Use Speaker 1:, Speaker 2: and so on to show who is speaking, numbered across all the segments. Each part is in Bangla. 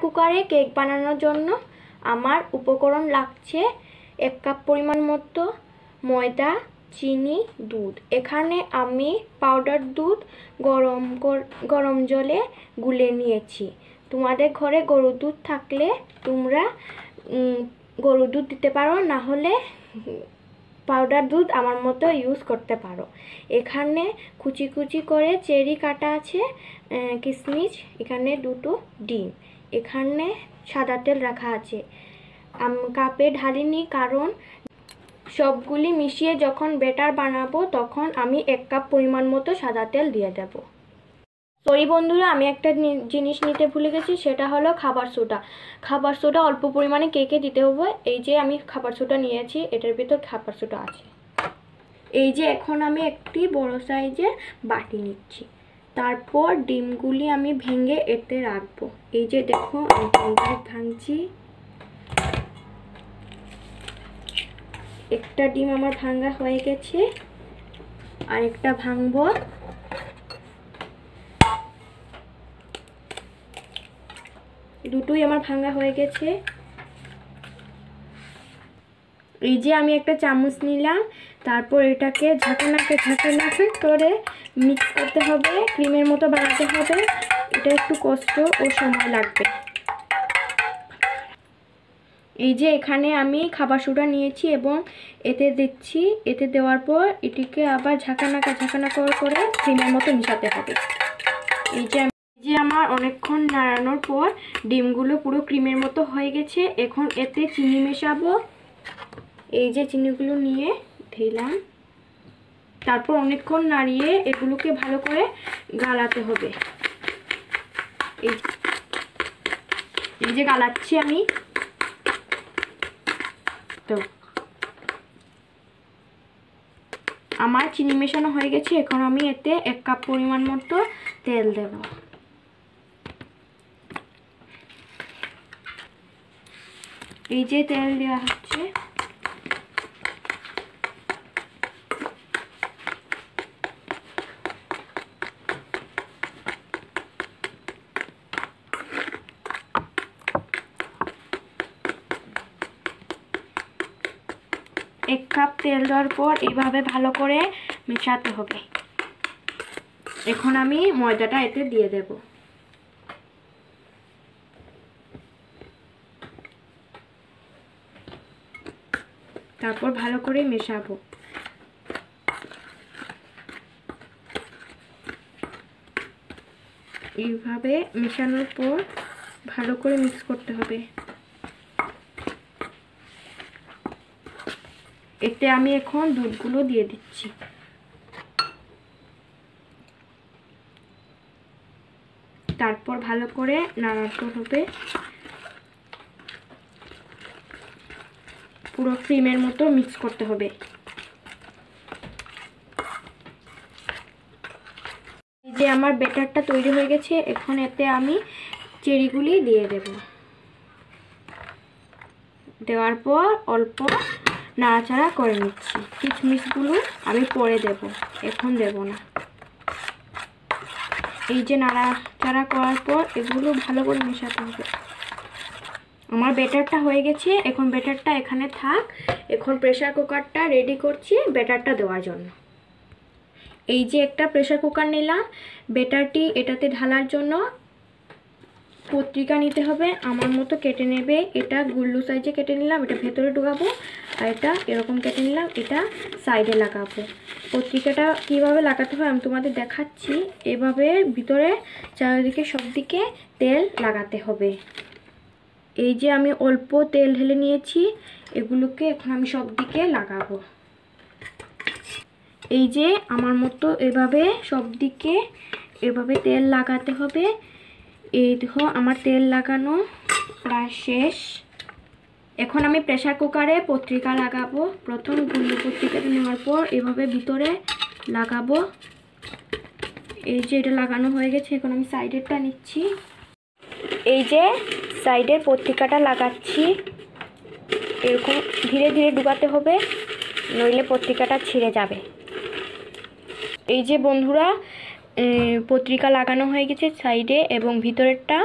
Speaker 1: কুকারে কেক বানানোর জন্য আমার উপকরণ লাগছে 1 কাপ পরিমাণ মতো ময়দা, চিনি, দুধ। এখানে আমি পাউডার দুধ গরম জলে গুলে নিয়েছি। তোমাদের ঘরে গরুর দুধ থাকলে তোমরা গরুর দুধ দিতে পারো, না হলে পাউডার দুধ আমার মতো ইউজ করতে পারো। এখানে কুচি কুচি করে চেরি কাটা আছে, কিশমিশ, এখানে 2টো ডিম, এখানে সাদা তেল রাখা আছে। কাপে ঢালিনি, কারণ সবগুলি মিশিয়ে যখন ব্যাটার বানাবো তখন আমি 1 কাপ পরিমাণ মতো সাদা তেল দিয়ে দেব। সরি বন্ধুরা, আমি একটা জিনিস নিতে ভুলে গেছি, সেটা হলো খাবার সোডা। খাবার সোডা অল্প পরিমাণে কেকে দিতে হবে। এই যে আমি খাবার সোডা নিয়েছি, এটার ভিতর খাবার সোডা আছে। এই যে এখন আমি একটি বড় সাইজের বাটি নিচ্ছি, তারপর ডিমগুলি আমি ভেঙে এতে রাখবো। এই যে দেখো আমি ভাঙছি, একটা ডিম আমার ভাঙা হয়ে গেছে, আরেকটা ভাঙবো। দুটোই আমার ভাঙা হয়ে গেছে। এই যে আমি একটা চামচ নিলাম, তারপর এটাকে ঝাঁকানাকে করে মিক্স করতে হবে, ক্রিমের মতো বানাতে হবে। এটা একটু কষ্ট ও সময় লাগবে। এই যে এখানে আমি খাবার সোডা নিয়েছি এবং এতে দিচ্ছি। এতে দেওয়ার পর এটিকে আবার ঝাঁকানাকা করে ক্রিমের মতো মিশাতে হবে। এই যে আমার অনেকক্ষণ নাড়ানোর পর ডিমগুলো পুরো ক্রিমের মতো হয়ে গেছে। এখন এতে চিনি মেশাবো। এই যে চিনিগুলো নিয়ে দিলাম, তারপর অনেকক্ষণ নাড়িয়ে এগুলোকে ভালো করে গালাতে হবে। এই যে গালাচ্ছি আমি। তো আমার চিনি মেশানো হয়ে গেছে। এখন আমি এতে 1 কাপ পরিমাণ মতো তেল দেব। এই যে তেল দেওয়া হচ্ছে। এক কাপ তেল দেওয়ার পর এইভাবে ভালো করে মেশাতে হবে। এখন আমি ময়দাটা এতে দিয়ে দেব। তারপর ভালো করে মেশাবো। এইভাবে মেশানোর পর ভালো করে মিক্স করতে হবে। এতে আমি এখন দুধগুলো দিয়ে দিচ্ছি। তারপর ভালো করে নাড়াতে হবে, পুরো ক্রিমের মতো মিক্স করতে হবে। এই যে আমার ব্যাটারটা তৈরি হয়ে গেছে। এখন এতে আমি চেরিগুলি দিয়ে দেব। দেওয়ার পর অল্প নাড়াচাড়া করে নিচ্ছি। কিশমিশগুলো আমি পরে দেব, এখন দেব না। এই যে নাড়াচাড়া করার পর এগুলো ভালো করে মেশাতে হবে। আমার ব্যাটারটা হয়ে গেছে। এখন ব্যাটারটা এখানে থাক। এখন প্রেসার কুকারটা রেডি করছি ব্যাটারটা দেওয়ার জন্য। এই যে একটা প্রেসার কুকার নিলাম। ব্যাটারটি এটাতে ঢালার জন্য পত্রিকা নিতে হবে, আমার মতো কেটে নেবে। এটা গুল্লু সাইজে কেটে নিলাম, এটা ভেতরে ঢুকাবো। আর এটা এরকম কেটে নিলাম, এটা সাইডে লাগাবো। পত্রিকাটা কিভাবে লাগাতে হয় আমি তোমাদের দেখাচ্ছি। এভাবে ভিতরে চারিদিকে সব দিকে তেল লাগাতে হবে। এই যে আমি অল্প তেল ঢেলে নিয়েছি, এগুলোকে এখন আমি সব দিকে লাগাবো। এই যে আমার মতো এভাবে সব দিকে এভাবে তেল লাগাতে হবে। এই দেখো আমার তেল লাগানো প্রায় শেষ। এখন আমি প্রেসার কুকারে পত্রিকা লাগাবো। প্রথম গুল্লু পত্রিকাটা নেওয়ার পর এভাবে ভিতরে লাগাবো। এই যে এটা লাগানো হয়ে গেছে। এখন আমি সাইডেরটা নিচ্ছি। এই যে সাইডের পত্রিকাটা লাগাচ্ছি। এরকম ধীরে ধীরে ডুবাতে হবে, নইলে পত্রিকাটা ছিঁড়ে যাবে। এই যে বন্ধুরা পত্রিকা লাগানো হয়ে গেছে সাইডে এবং ভিতরেরটা।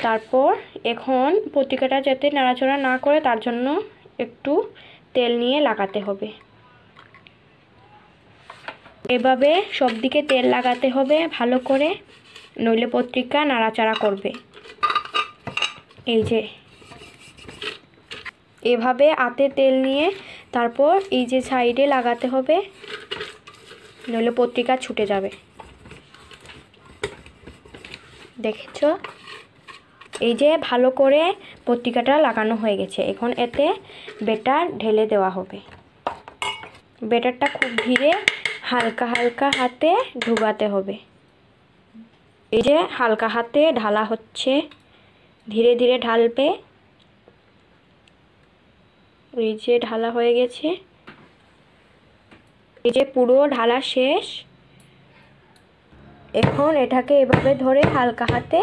Speaker 1: তারপর এখন পত্রিকাটা যাতে নাড়াচাড়া না করে তার জন্য একটু তেল নিয়ে লাগাতে হবে। এভাবে সব দিকে তেল লাগাতে হবে ভালো করে, নইলে পত্রিকা নাড়াচাড়া করবে। এই যে এভাবে হাতে তেল নিয়ে তারপর এই যে সাইডে লাগাতে হবে, নইলে পত্রিকা ছুটে যাবে। দেখেছো? এই যে ভালো করে পত্রিকাটা লাগানো হয়ে গেছে। এখন এতে ব্যাটার ঢেলে দেওয়া হবে। ব্যাটারটা খুব ধীরে হালকা হালকা হাতে ঢুকাতে হবে। এই যে হালকা হাতে ঢালা হচ্ছে, ধীরে ধীরে ঢালবে। এই যে ঢালা হয়ে গেছে, এই যে পুরো ঢালা শেষ। এখন এটাকে এভাবে ধরে হালকা হাতে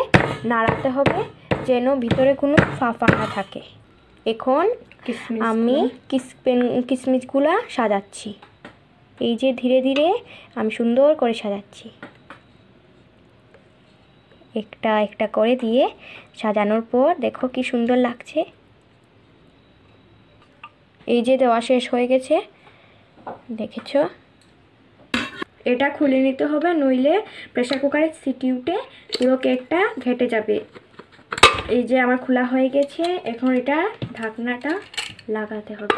Speaker 1: নাড়াতে হবে যেন ভিতরে কোনো ফাঁপা না থাকে। এখন আমি কিশমিশগুলা সাজাচ্ছি। এই যে ধীরে ধীরে আমি সুন্দর করে সাজাচ্ছি, একটা একটা করে দিয়ে সাজানোর পর দেখো কি সুন্দর লাগছে। এই যে দেওয়া শেষ হয়ে গেছে, দেখেছো? এটা খুলে নিতে হবে, নইলে প্রেসার কুকারের সিটি উঠে পুরো কেকটা ঘেটে যাবে। এই যে আমার খোলা হয়ে গেছে, এখন এটা ঢাকনাটা লাগাতে হবে।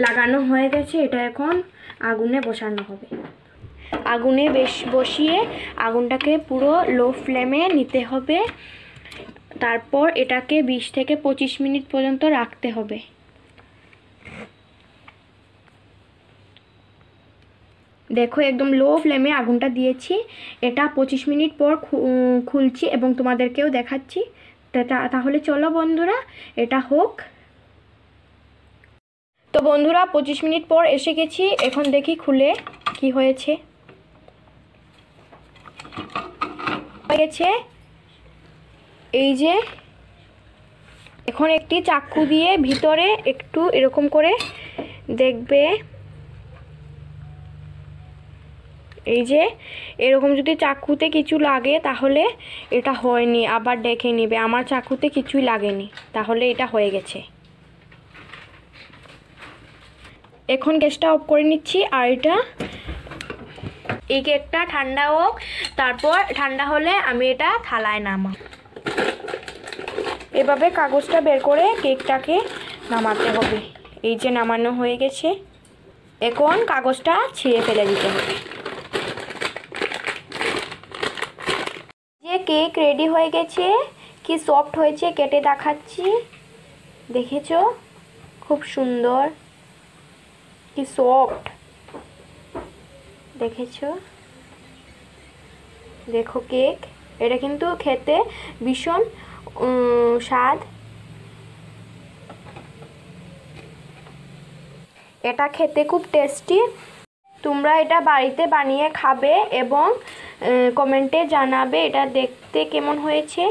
Speaker 1: লাগানো হয়ে গেছে, এটা এখন আগুনে বসানো হবে। আগুনে বসিয়ে আগুনটাকে পুরো লো ফ্লেমে নিতে হবে। তারপর এটাকে 20 থেকে 25 মিনিট পর্যন্ত রাখতে হবে। দেখো একদম লো ফ্লেমে আগুনটা দিয়েছি। এটা 25 মিনিট পর খুলছি এবং তোমাদেরকেও দেখাচ্ছি। তাহলে চলো বন্ধুরা এটা হোক। তো বন্ধুরা 25 মিনিট পর এসে গেছি। এখন দেখি খুলে কি হয়েছে। হয়েছে এই যে এখন একটি চাকু দিয়ে ভিতরে একটু এরকম করে দেখবে। এই যে এরকম যদি চাকুতে কিছু লাগে তাহলে এটা হয়নি, আবার দেখে নেবে। আমার চাকুতে কিছুই লাগেনি, তাহলে এটা হয়ে গেছে। এখন গ্যাসটা অফ করে নিচ্ছি। আর এটা এই কেকটা ঠান্ডা হোক, তারপর ঠান্ডা হলে আমি এটা থালায় নামাবো। এভাবে কাগজটা বের করে কেকটাকে নামাতে হবে। এই যে নামানো হয়ে গেছে, এখন কাগজটা ছিঁড়ে ফেলে দিতে হবে। যে কেক রেডি হয়ে গেছে, কি সফট হয়েছে কেটে দেখাচ্ছি। দেখেছো? খুব সুন্দর, কি সফট দেখেছো? দেখো কেক, এটা কিন্তু খেতে ভীষণ স্বাদ। এটা খেতে খুব টেস্টি। তোমরা এটা বাড়িতে বানিয়ে খাবে এবং কমেন্টে জানাবে এটা দেখতে কেমন হয়েছে।